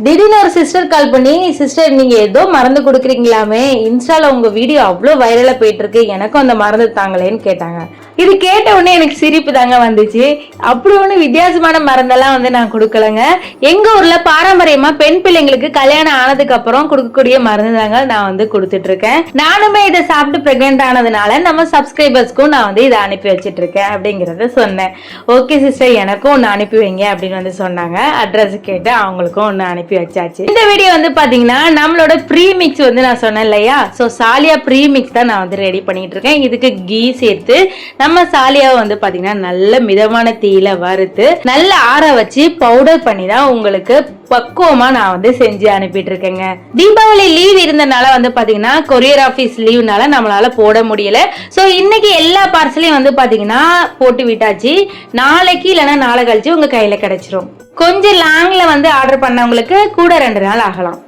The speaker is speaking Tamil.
திடீர்னு ஒரு சிஸ்டர் கால் பண்ணி, சிஸ்டர் நீங்க ஏதோ மருந்து கொடுக்குறீங்களாமே, இன்ஸ்டால உங்க வீடியோ அவ்வளோ வைரலா போயிட்டு இருக்கு, எனக்கும் அந்த மருந்து தாங்களேன்னு கேட்டாங்க. இது கேட்ட உடனே எனக்கு சிரிப்பு தாங்க வந்துச்சு. அப்படி ஒண்ணு வித்தியாசமான மருந்தெல்லாம் வந்து நான் கொடுக்கலங்க. எங்க ஊர்ல பாரம்பரியமா பெண் பிள்ளைங்களுக்கு கல்யாணம் ஆனதுக்கு அப்புறம் கொடுக்கக்கூடிய மருந்து தாங்க நான் வந்து கொடுத்துட்டு இருக்கேன். நானுமே இதை சாப்பிட்டு பிரெக்னென்ட் ஆனதுனால நம்ம சப்ஸ்கிரைபர்ஸ்க்கும் நான் வந்து இதை அனுப்பி வச்சிட்டு இருக்கேன் அப்படிங்கறத சொன்னேன். ஓகே சிஸ்டர், எனக்கும் ஒன்னு அனுப்பி வைங்க அப்படின்னு வந்து சொன்னாங்க. அட்ரஸ் கேட்டு அவங்களுக்கும் ஒன்னு அனுப்பி வச்சாச்சு. இந்த வீடியோ வந்து பாத்தீங்கன்னா நம்மளோட ப்ரீ மிக்ஸ் வந்து நான் சொன்னேன் இல்லையா, சோ சாலியா ப்ரீ மிக்ஸ் தான் நான் வந்து ரெடி பண்ணிட்டு இருக்கேன். இதுக்கு கீ சேர்த்து நம்ம சாலியாவை வந்து பாத்தீங்கன்னா நல்ல மிதமான தீயில வறுத்து நல்ல ஆற வச்சு பவுடர் பண்ணி தான் உங்களுக்கு பக்குவமா நான் வந்து செஞ்சு அனுப்பிட்டு இருக்கேங்க. தீபாவளி லீவ் இருந்தனால வந்து பாத்தீங்கன்னா கொரியர் ஆபீஸ் லீவ்னால நம்மளால போட முடியல. சோ இன்னைக்கு எல்லா பார்சலையும் வந்து பாத்தீங்கன்னா போட்டு விட்டாச்சு. நாளைக்கு இல்லைன்னா நாளை கழிச்சு உங்க கையில கிடைச்சிரும். கொஞ்சம் லாங்ல வந்து ஆர்டர் பண்ணவங்களுக்கு கூட 2 நாள் ஆகலாம்.